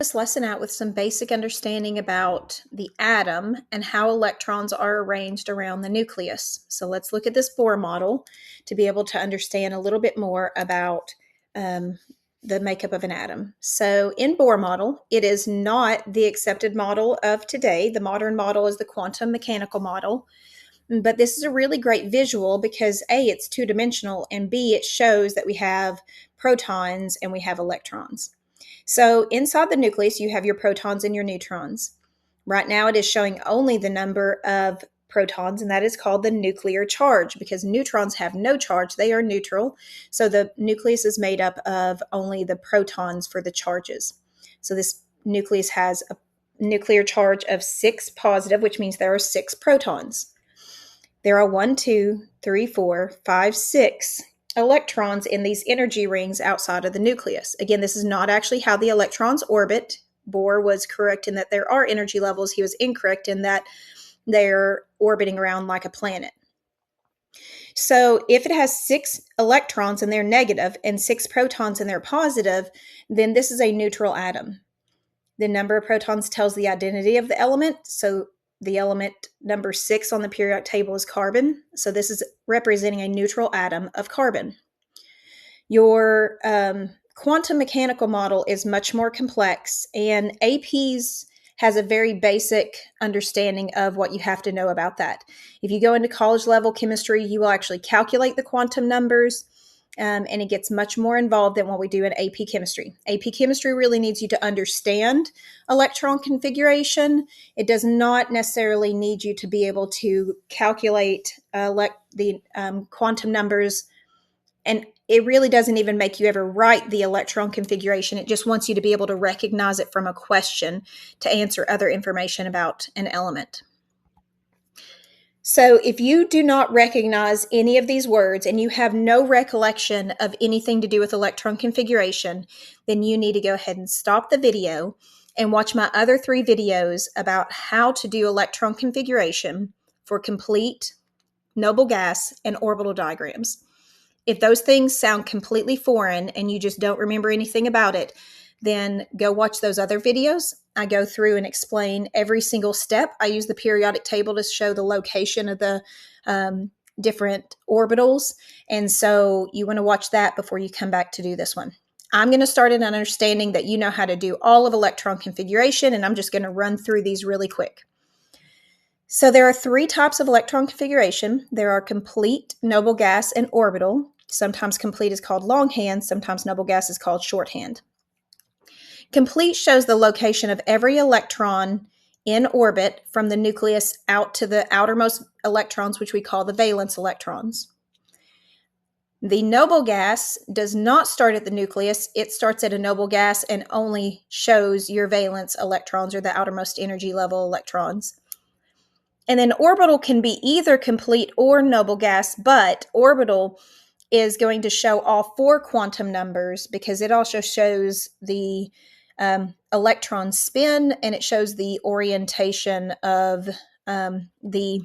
This lesson out with some basic understanding about the atom and how electrons are arranged around the nucleus. So let's look at this Bohr model to be able to understand a little bit more about the makeup of an atom. So in Bohr model, it is not the accepted model of today. The modern model is the quantum mechanical model. But this is a really great visual because A, it's two-dimensional, and B, it shows that we have protons and we have electrons. So inside the nucleus, you have your protons and your neutrons. Right now, it is showing only the number of protons, and that is called the nuclear charge because neutrons have no charge. They are neutral. So the nucleus is made up of only the protons for the charges. So this nucleus has a nuclear charge of 6 positive, which means there are 6 protons. There are 1, 2, 3, 4, 5, 6 electrons in these energy rings outside of the nucleus. Again, this is not actually how the electrons orbit. Bohr was correct in that there are energy levels. He was incorrect in that they're orbiting around like a planet. So if it has 6 electrons and they're negative and 6 protons and they're positive, then this is a neutral atom. The number of protons tells the identity of the element. So the element number 6 on the periodic table is carbon. So this is representing a neutral atom of carbon. Your quantum mechanical model is much more complex, and AP's has a very basic understanding of what you have to know about that. If you go into college level chemistry, you will actually calculate the quantum numbers, and it gets much more involved than what we do in AP chemistry. AP chemistry really needs you to understand electron configuration. It does not necessarily need you to be able to calculate the quantum numbers, and it really doesn't even make you ever write the electron configuration. It just wants you to be able to recognize it from a question to answer other information about an element. So if you do not recognize any of these words and you have no recollection of anything to do with electron configuration, then you need to go ahead and stop the video and watch my other 3 videos about how to do electron configuration for complete noble gas and orbital diagrams. If those things sound completely foreign and you just don't remember anything about it, then go watch those other videos. I go through and explain every single step. I use the periodic table to show the location of the different orbitals. And so you want to watch that before you come back to do this one. I'm going to start in an understanding that you know how to do all of electron configuration, and I'm just going to run through these really quick. So there are 3 types of electron configuration. There are complete, noble gas, and orbital. Sometimes complete is called longhand, sometimes noble gas is called shorthand. Complete shows the location of every electron in orbit from the nucleus out to the outermost electrons, which we call the valence electrons. The noble gas does not start at the nucleus. It starts at a noble gas and only shows your valence electrons, or the outermost energy level electrons. And then orbital can be either complete or noble gas, but orbital is going to show all 4 quantum numbers because it also shows the electron spin, and it shows the orientation of the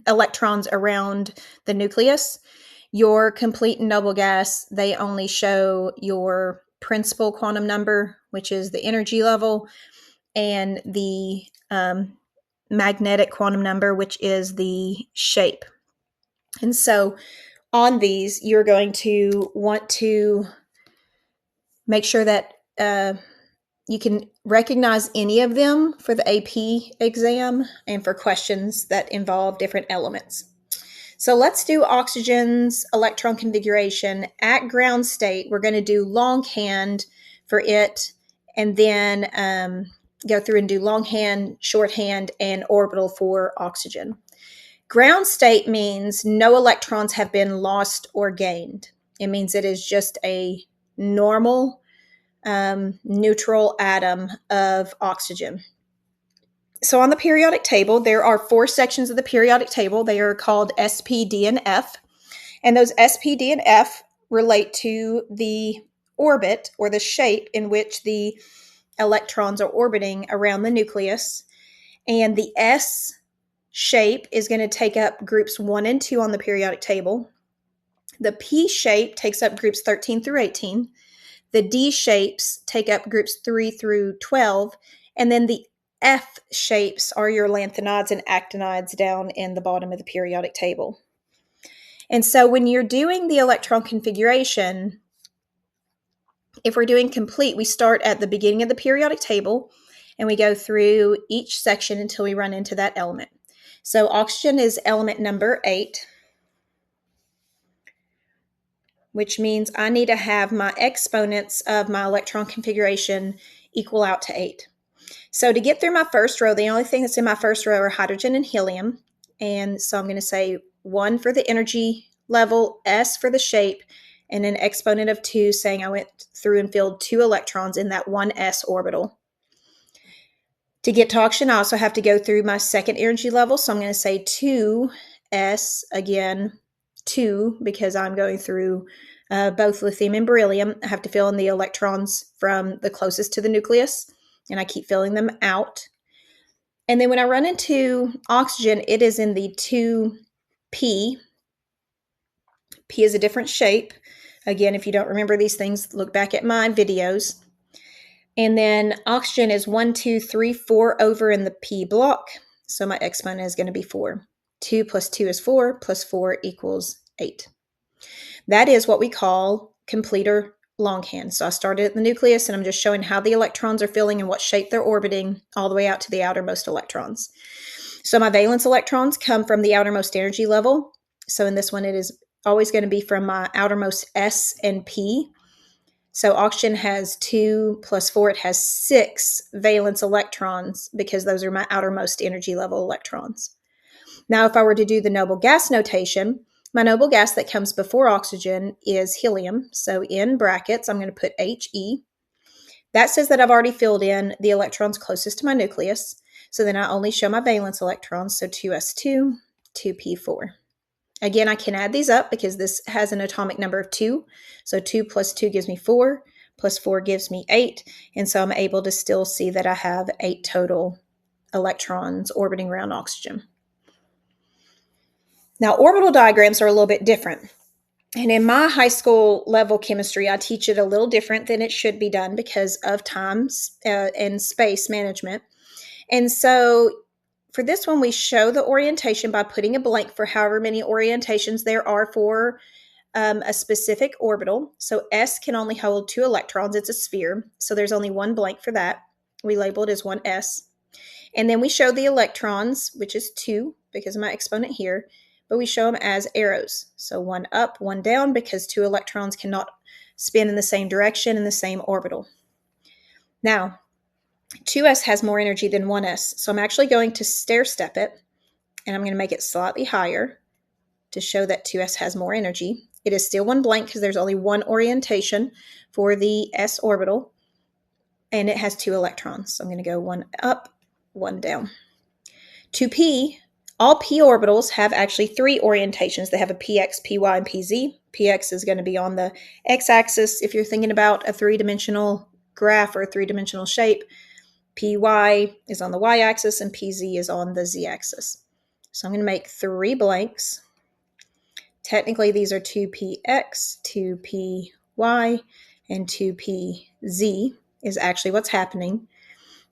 electrons around the nucleus. Your complete and noble gas, they only show your principal quantum number, which is the energy level, and the magnetic quantum number, which is the shape. And so on these, you're going to want to make sure that you can recognize any of them for the AP exam and for questions that involve different elements. So let's do oxygen's electron configuration at ground state. We're going to do longhand for it, and then go through and do longhand, shorthand, and orbital for oxygen. Ground state means no electrons have been lost or gained. It means it is just a normal neutral atom of oxygen. So on the periodic table, there are 4 sections of the periodic table. They are called S, P, D, and F. And those S, P, D, and F relate to the orbit, or the shape in which the electrons are orbiting around the nucleus. And the S shape is going to take up groups 1 and 2 on the periodic table. The P shape takes up groups 13 through 18. The D shapes take up groups 3 through 12, and then the F shapes are your lanthanides and actinides down in the bottom of the periodic table. And so when you're doing the electron configuration, if we're doing complete, we start at the beginning of the periodic table and we go through each section until we run into that element. So oxygen is element number 8, which means I need to have my exponents of my electron configuration equal out to 8. So to get through my first row, the only thing that's in my first row are hydrogen and helium. And so I'm going to say 1 for the energy level, S for the shape, and an exponent of 2 saying I went through and filled 2 electrons in that 1s orbital. To get to oxygen, I also have to go through my second energy level. So I'm going to say 2s, again, 2, because I'm going through both lithium and beryllium. I have to fill in the electrons from the closest to the nucleus, and I keep filling them out. And then when I run into oxygen, it is in the 2p. P is a different shape. Again, if you don't remember these things, look back at my videos. And then oxygen is 1, 2, 3, 4 over in the P block. So my exponent is going to be 4. 2 plus 2 is 4, plus 4 equals 8. That is what we call completer longhand. So I started at the nucleus, and I'm just showing how the electrons are filling and what shape they're orbiting all the way out to the outermost electrons. So my valence electrons come from the outermost energy level. So in this one, it is always going to be from my outermost S and P. So oxygen has 2 plus 4. It has 6 valence electrons because those are my outermost energy level electrons. Now, if I were to do the noble gas notation, my noble gas that comes before oxygen is helium. So in brackets, I'm going to put He. That says that I've already filled in the electrons closest to my nucleus. So then I only show my valence electrons. So 2s2, 2p4. Again, I can add these up because this has an atomic number of 2. So 2 plus 2 gives me 4, plus 4 gives me 8. And so I'm able to still see that I have 8 total electrons orbiting around oxygen. Now, orbital diagrams are a little bit different. And in my high school level chemistry, I teach it a little different than it should be done because of time and space management. And so for this one, we show the orientation by putting a blank for however many orientations there are for a specific orbital. So S can only hold 2 electrons. It's a sphere. So there's only one blank for that. We label it as 1s. And then we show the electrons, which is 2 because of my exponent here, but we show them as arrows. So 1 up, 1 down, because 2 electrons cannot spin in the same direction in the same orbital. Now, 2s has more energy than 1s, so I'm actually going to stair step it, and I'm going to make it slightly higher to show that 2s has more energy. It is still one blank because there's only one orientation for the s orbital, and it has 2 electrons. So I'm going to go 1 up, 1 down. 2p, all p orbitals have actually 3 orientations. They have a px, py, and pz. Px is going to be on the x-axis if you're thinking about a 3-dimensional graph or a 3-dimensional shape. Py is on the y-axis and pz is on the z-axis. So I'm going to make 3 blanks. Technically, these are 2px, 2py, and 2pz is actually what's happening.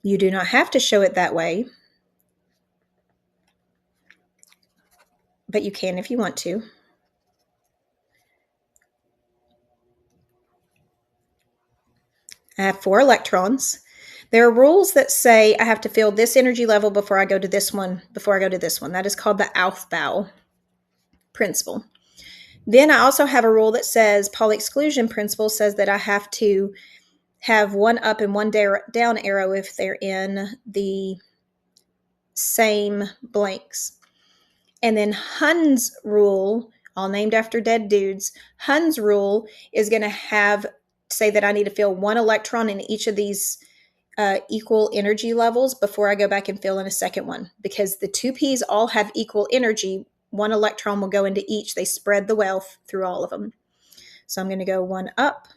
You do not have to show it that way, but you can if you want to. I have 4 electrons. There are rules that say I have to fill this energy level before I go to this one, That is called the Aufbau principle. Then I also have a rule that says Pauli exclusion principle says that I have to have 1 up and 1 down arrow if they're in the same blanks. And then Hund's rule, all named after dead dudes, Hund's rule is going to say that I need to fill 1 electron in each of these equal energy levels before I go back and fill in a second one. Because the 2p's all have equal energy, 1 electron will go into each. They spread the wealth through all of them. So I'm going to go 1 up,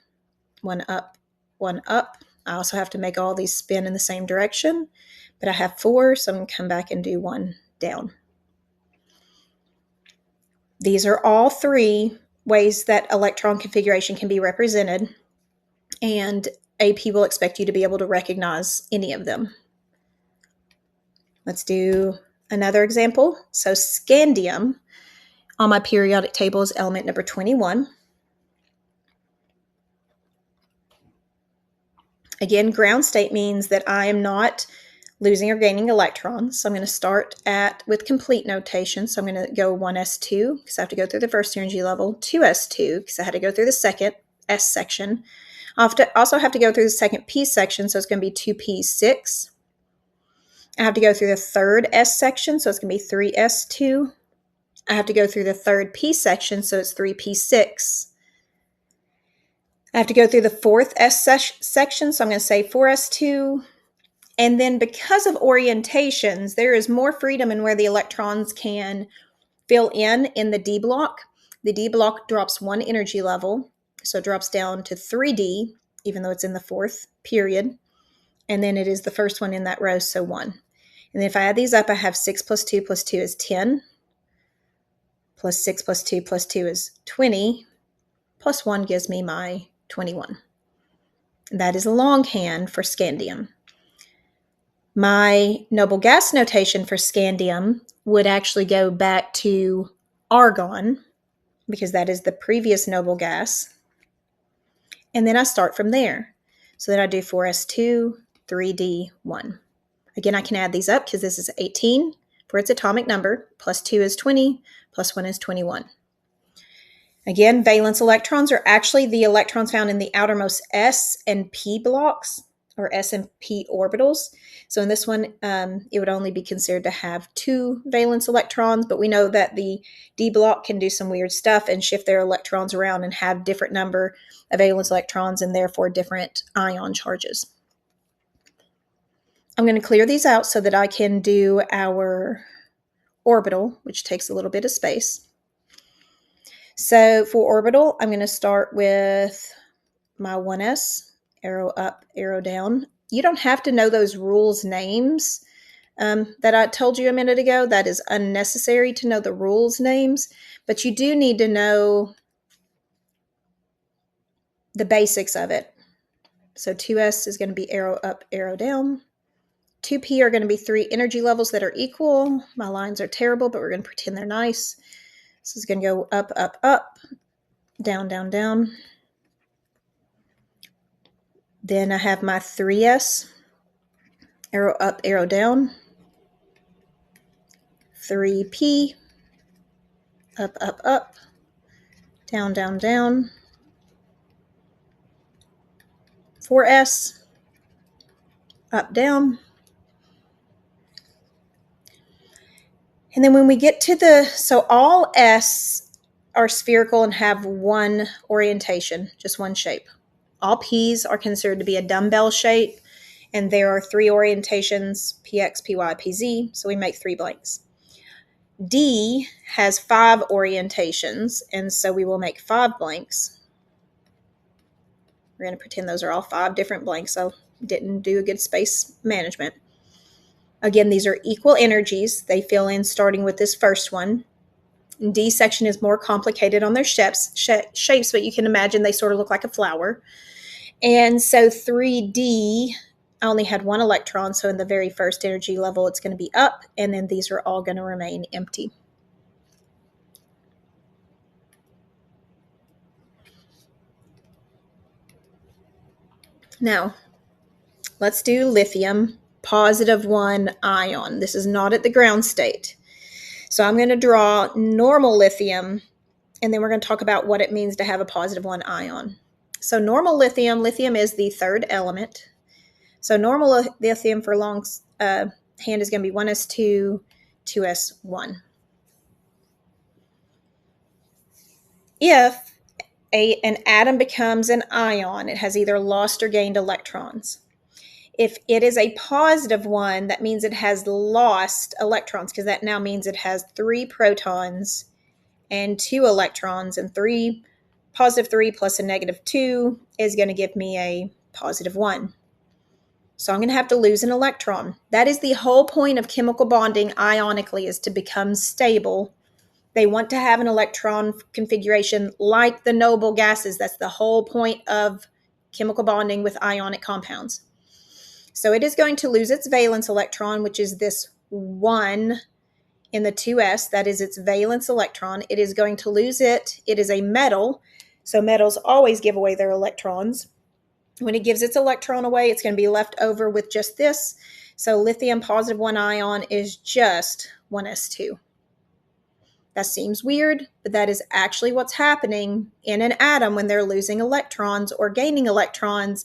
1 up, 1 up. I also have to make all these spin in the same direction, but I have 4, so I'm going to come back and do 1 down. These are all 3 ways that electron configuration can be represented. and AP will expect you to be able to recognize any of them. Let's do another example. So scandium on my periodic table is element number 21. Again, ground state means that I am not losing or gaining electrons. So I'm going to start with complete notation. So I'm going to go 1s2 because I have to go through the first energy level, 2s2 because I had to go through the second s section. I also have to go through the second p section, so it's going to be 2p6. I have to go through the third s section, so it's going to be 3s2. I have to go through the third p section, so it's 3p6. I have to go through the fourth s section, so I'm going to say 4s2. And then because of orientations, there is more freedom in where the electrons can fill in the D block. The D block drops one energy level, so it drops down to 3D, even though it's in the fourth period. And then it is the first one in that row, so 1. And then if I add these up, I have 6 plus 2 plus 2 is 10, plus 6 plus 2 plus 2 is 20, plus 1 gives me my 21. That is longhand for scandium. My noble gas notation for scandium would actually go back to argon, because that is the previous noble gas. And then I start from there. So then I do 4s2, 3d1. Again, I can add these up because this is 18 for its atomic number, plus 2 is 20, plus 1 is 21. Again, valence electrons are actually the electrons found in the outermost s and p blocks, or s and p orbitals. So in this one, it would only be considered to have 2 valence electrons, but we know that the D block can do some weird stuff and shift their electrons around and have different number of valence electrons and therefore different ion charges. I'm going to clear these out so that I can do our orbital, which takes a little bit of space. So for orbital, I'm going to start with my 1s, arrow up, arrow down. You don't have to know those rules names that I told you a minute ago. That is unnecessary to know the rules names, but you do need to know the basics of it. So 2s is going to be arrow up, arrow down. 2p are going to be 3 energy levels that are equal. My lines are terrible, but we're going to pretend they're nice. This is going to go up, up, up, down, down, down. Then I have my 3s, arrow up, arrow down. 3p, up, up, up, down, down, down. 4s, up, down. And then when we get to so all s are spherical and have one orientation, just one shape. All p's are considered to be a dumbbell shape, and there are 3 orientations, px, py, pz, so we make 3 blanks. D has 5 orientations, and so we will make 5 blanks. We're going to pretend those are all 5 different blanks, so didn't do a good space management. Again, these are equal energies. They fill in starting with this first one. D section is more complicated on their shapes, but you can imagine they sort of look like a flower. And so 3D, I only had 1 electron, so in the very first energy level, it's going to be up, and then these are all going to remain empty. Now, let's do lithium, +1 ion. This is not at the ground state. So I'm going to draw normal lithium, and then we're going to talk about what it means to have a +1 ion. So normal lithium is the third element. So normal lithium for long hand is going to be 1s2, 2s1. If an atom becomes an ion, it has either lost or gained electrons. If it is a +1, that means it has lost electrons, because that now means it has 3 protons and 2 electrons, and +3 plus a -2 is going to give me a +1. So I'm going to have to lose an electron. That is the whole point of chemical bonding ionically, is to become stable. They want to have an electron configuration like the noble gases. That's the whole point of chemical bonding with ionic compounds. So it is going to lose its valence electron, which is this 1 in the 2s, that is its valence electron. It is going to lose it. It is a metal, so metals always give away their electrons. When it gives its electron away, it's going to be left over with just this. So lithium positive 1 ion is just 1s2. That seems weird, but that is actually what's happening in an atom when they're losing electrons or gaining electrons,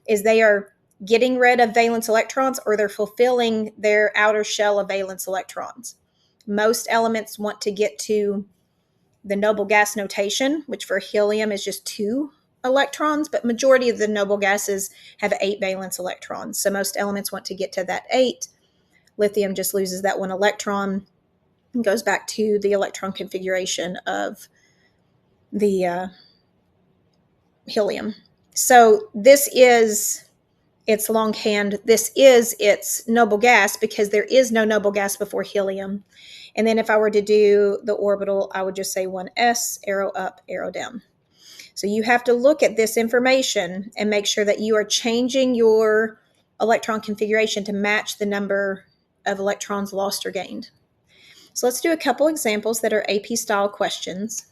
is they are getting rid of valence electrons or they're fulfilling their outer shell of valence electrons. Most elements want to get to the noble gas notation, which for helium is just 2 electrons, but majority of the noble gases have 8 valence electrons. So most elements want to get to that 8. Lithium just loses that 1 electron and goes back to the electron configuration of the helium. So this is its longhand. This is its noble gas because there is no noble gas before helium. And then if I were to do the orbital, I would just say 1s, arrow up, arrow down. So you have to look at this information and make sure that you are changing your electron configuration to match the number of electrons lost or gained. So let's do a couple examples that are AP style questions.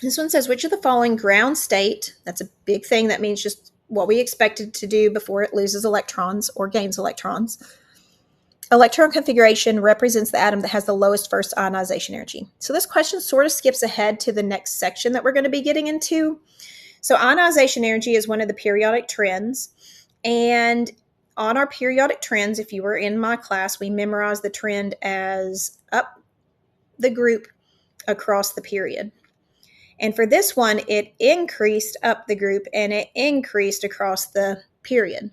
This one says, which of the following ground state, that's a big thing, that means just what we expected to do before it loses electrons or gains electrons. Electron configuration represents the atom that has the lowest first ionization energy. So this question sort of skips ahead to the next section that we're going to be getting into. So ionization energy is one of the periodic trends. And on our periodic trends, if you were in my class, we memorized the trend as up the group across the period. And for this one, it increased up the group and it increased across the period.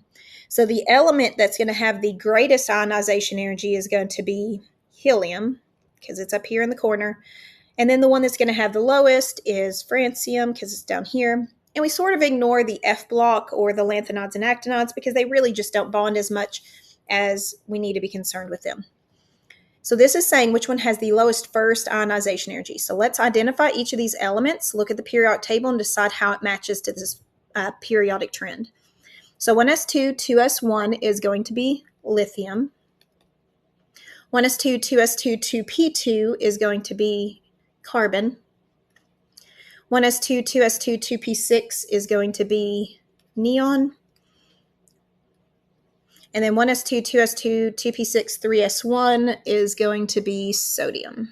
So the element that's going to have the greatest ionization energy is going to be helium, because it's up here in the corner. And then the one that's going to have the lowest is francium, because it's down here. And we sort of ignore the F block or the lanthanides and actinides because they really just don't bond as much as we need to be concerned with them. So this is saying which one has the lowest first ionization energy. So let's identify each of these elements, look at the periodic table, and decide how it matches to this periodic trend. So 1s2, 2s1 is going to be lithium. 1s2, 2s2, 2p2 is going to be carbon. 1s2, 2s2, 2p6 is going to be neon. And then 1s2, 2s2, 2p6, 3s1 is going to be sodium.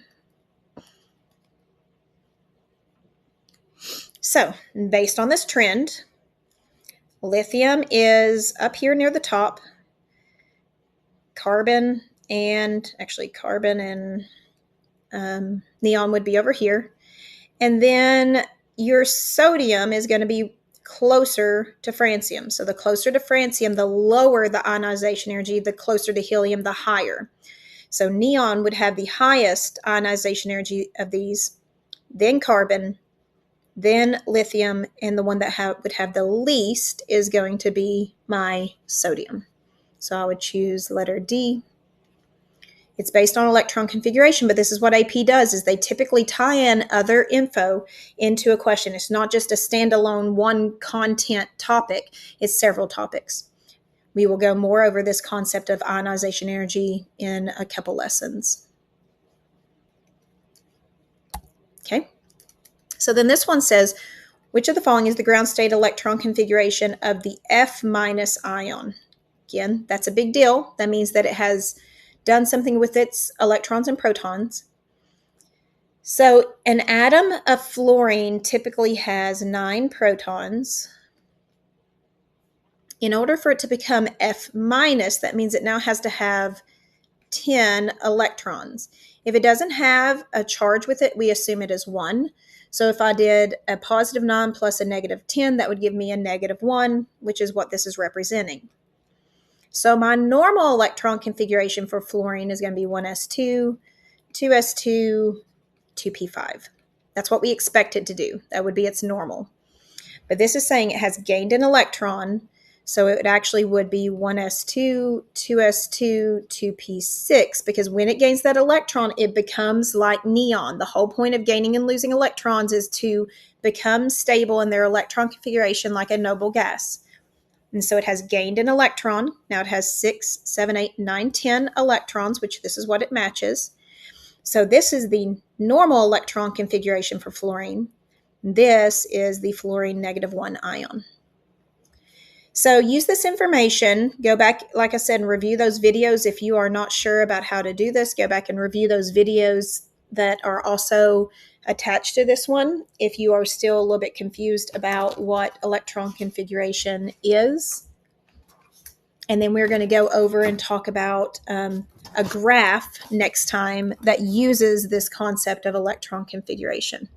So based on this trend, lithium is up here near the top. Carbon and neon would be over here. And then your sodium is going to be closer to francium. So the closer to francium, the lower the ionization energy, the closer to helium, the higher. So neon would have the highest ionization energy of these, then carbon, then lithium, and the one that would have the least is going to be my sodium. So I would choose letter D. It's based on electron configuration, but this is what AP does, is they typically tie in other info into a question. It's not just a standalone one content topic, it's several topics. We will go more over this concept of ionization energy in a couple lessons. Okay, so then this one says, which of the following is the ground state electron configuration of the F- ion? Again, that's a big deal. That means that it has done something with its electrons and protons. So an atom of fluorine typically has 9 protons. In order for it to become F-, that means it now has to have 10 electrons. If it doesn't have a charge with it, we assume it is 1. So if I did a positive 9 plus a negative 10, that would give me a negative 1, which is what this is representing. So my normal electron configuration for fluorine is going to be 1s2, 2s2, 2p5. That's what we expect it to do. That would be its normal. But this is saying it has gained an electron, So it actually would be 1s2, 2s2, 2p6, because when it gains that electron, it becomes like neon. The whole point of gaining and losing electrons is to become stable in their electron configuration like a noble gas. And so it has gained an electron. Now it has 6, 7, 8, 9, 10 electrons, which this is what it matches. So this is the normal electron configuration for fluorine. This is the fluorine -1 ion. So use this information, go back, like I said, and review those videos. If you are not sure about how to do this, go back and review those videos that are also attached to this one. If you are still a little bit confused about what electron configuration is. And then we're going to go over and talk about a graph next time that uses this concept of electron configuration.